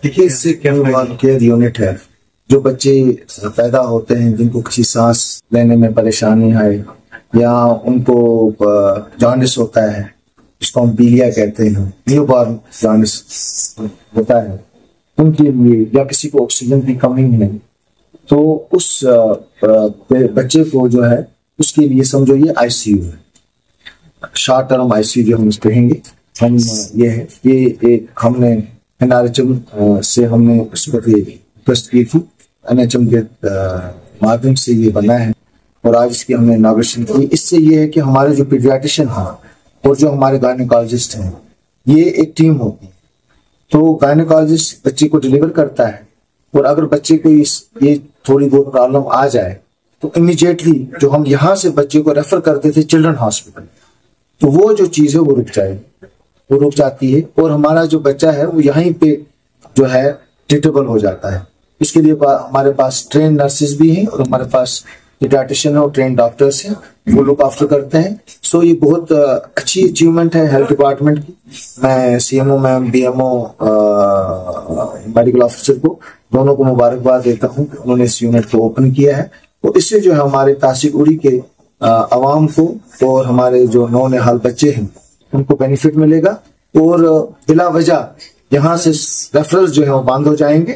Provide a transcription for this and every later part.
देखिए, इससे care unit है। जो बच्चे पैदा होते हैं जिनको किसी सांस लेने में परेशानी है या उनको जॉन्डिस होता है, जिसको हम पीलिया कहते हैं, न्यूबॉर्न जॉन्डिस होता है, उनके लिए, या किसी को ऑक्सीजन की कमी है, तो उस बच्चे को जो है उसके लिए समझो ये आईसीयू है, शॉर्ट टर्म आईसीयू जो हम इसको कहेंगे हम। ये है, ये एक हमने NRHM से हमने उसको रिक्वेस्ट की थी, NHM के माध्यम से ये बना है और आज इसकी हमने इनॉग्रेशन की। इससे ये है कि हमारे जो पीडियाट्रिशियन हैं और जो हमारे गायनेकोलॉजिस्ट हैं, ये एक टीम होती है। तो गायनेकोलॉजिस्ट बच्चे को डिलीवर करता है और अगर बच्चे को ये थोड़ी बहुत प्रॉब्लम आ जाए तो इमीडिएटली जो हम यहाँ से बच्चे को रेफर करते थे चिल्ड्रन हॉस्पिटल, तो वो जो चीज है वो रुक जाती है और हमारा जो बच्चा है वो यहीं पे जो है ट्रीटेबल हो जाता है। इसके लिए हमारे पास ट्रेन नर्सेज भी हैं और हमारे पास पीडियाट्रिशियन और ट्रेन डॉक्टर्स हैं, वो लुक आफ्टर करते हैं। सो ये बहुत अच्छी अचीवमेंट है हेल्थ डिपार्टमेंट की। मैं CMO ma'am, BMO medical officer को दोनों को मुबारकबाद देता हूँ कि उन्होंने इस यूनिट को ओपन किया है और इससे जो है हमारे तासिक उड़ी के अवाम को और हमारे जो नौनिहाल बच्चे हैं उनको बेनिफिट मिलेगा और बिला वजह यहाँ से रेफरल्स जो है वो बंद हो जाएंगे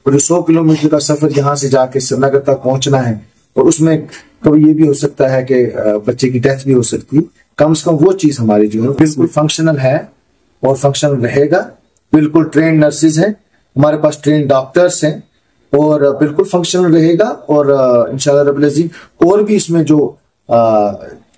और जो 100 किलोमीटर का सफर यहाँ से जाके श्रीनगर तक पहुंचना है और उसमें कभी ये भी हो सकता है कि बच्चे की डेथ भी हो सकती है, कम से कम वो चीज हमारी जो है बिल्कुल फंक्शनल है और फंक्शनल रहेगा। बिल्कुल ट्रेन नर्सेज हैं, हमारे पास ट्रेन डॉक्टर्स हैं और बिल्कुल फंक्शनल रहेगा और इंशाल्लाह रब्बिल अज़ीज़ और भी इसमें जो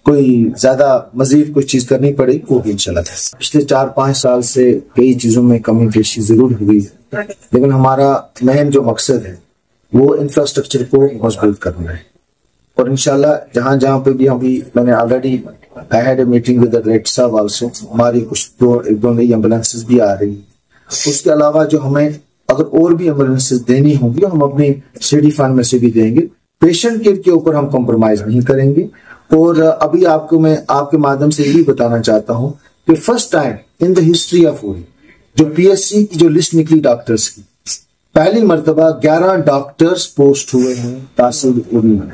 कोई ज्यादा मजीद कोई चीज करनी पड़े वो भी इंशाल्लाह। पिछले 4-5 साल से कई चीजों में कमी पेशी जरूर हुई है, लेकिन हमारा मेन जो मकसद है वो इंफ्रास्ट्रक्चर को मजबूत करना है और इंशाल्लाह जहां जहां पे भी अभी मैंने already I had a meeting with the director साहब आल्सो, हमारी कुछ एक दो नई एम्बुलेंसेज भी आ रही है। उसके अलावा जो हमें अगर और भी एम्बुलेंसेज देनी होंगी हम अपनी CD फंड में से भी देंगे। पेशेंट केयर के ऊपर हम कॉम्प्रोमाइज नहीं करेंगे और अभी आपको मैं आपके माध्यम से यही बताना चाहता हूं कि first time in the history of उड़ी जो PSC की जो लिस्ट निकली डॉक्टर्स की, पहली मर्तबा 11 डॉक्टर्स पोस्ट हुए हैं तहसील उड़ी में,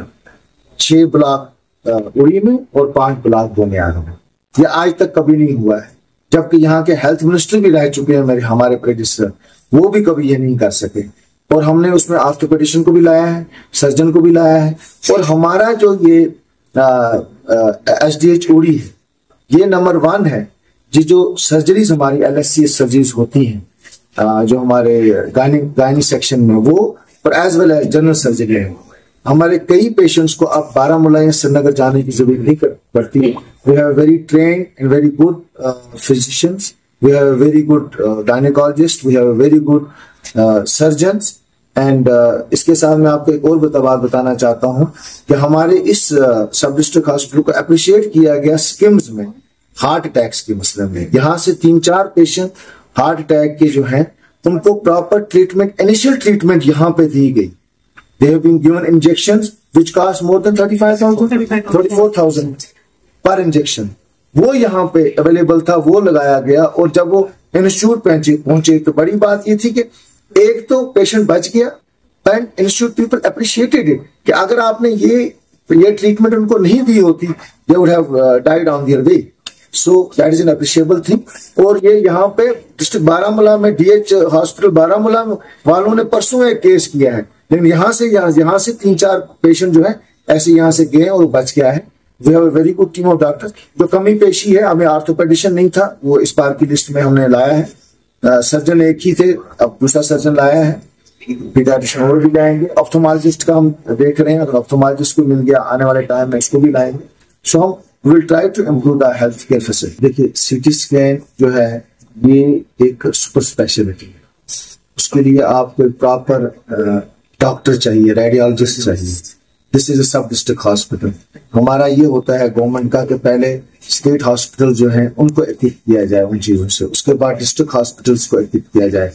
6 ब्लॉक उड़ी में और 5 ब्लॉक बुनियाद में। ये आज तक कभी नहीं हुआ है, जबकि यहाँ के हेल्थ मिनिस्टर भी रह चुके हैं हमारे प्रेडिसेसर, वो भी कभी ये नहीं कर सके। और हमने उसमें ऑर्थोपेडिशियन को भी लाया है, सर्जन को भी लाया है और हमारा जो ये SDH उड़ी है ये नंबर 1 है जी। जो सर्जरीज हमारी LSCS सर्जरीज होती हैं जो हमारे गायनी सेक्शन में वो और as well as general surgery है। हमारे कई पेशेंट्स को अब बारामूला या श्रीनगर जाने की जरूरत नहीं पड़ती है। We have very trained and very good physicians, we have very good gynaecologist, we have very good surgeons and इसके साथ मैं आपको एक और बात बताना चाहता हूं कि हमारे इस सब डिस्ट्रिक्ट हॉस्पिटल को अप्रिशिएट किया गया स्किम्स में हार्ट अटैक्स के मसले में। यहाँ से 3-4 पेशेंट हार्ट अटैक के जो हैं उनको प्रॉपर ट्रीटमेंट, इनिशियल ट्रीटमेंट यहाँ पे दी गई। They have been given injections which cost more than 34,000 पर इंजेक्शन, वो यहाँ पे अवेलेबल था, वो लगाया गया। और जब वो इंस्टीट्यूट पहुंचे तो बड़ी बात ये थी कि एक तो पेशेंट बच गया and institute people appreciated it कि अगर आपने ये ट्रीटमेंट उनको नहीं दी होती they would have died on their way. So that is an appreciable thing. और ये यहाँ पे डिस्ट्रिक्ट बारामूला में DH हॉस्पिटल बारामूला वालों ने परसों एक केस किया है, लेकिन यहाँ से 3-4 पेशेंट जो है ऐसे यहाँ से गए और बच गया है। We have a very good team of doctors. जो कमी पेशी है, हमें ऑर्थोपेडिशियन नहीं था, वो इस बार की लिस्ट में हमने लाया है। सर्जन एक ही थे, अब दूसरा सर्जन लाया है, पीडियाट्रिशियन और भी लाएंगे। ऑप्थोमोलॉजिस्ट का हम देख रहे हैं, अगर ऑप्थोमोलॉजिस्ट को मिल गया आने वाले टाइम में इसको भी लाएंगे। सो हम will try to improve the health care facility. देखिए, CT स्कैन जो है ये एक सुपर स्पेशलिटी है, उसके लिए आपको प्रॉपर डॉक्टर चाहिए, रेडियोलॉजिस्ट चाहिए। दिस इज अ सब डिस्ट्रिक्ट हॉस्पिटल। हमारा ये होता है गवर्नमेंट का कि पहले स्टेट हॉस्पिटल जो है उनको इक्विप किया जाए उन चीजों से, उसके बाद डिस्ट्रिक्ट हॉस्पिटल्स को इक्विप किया जाए।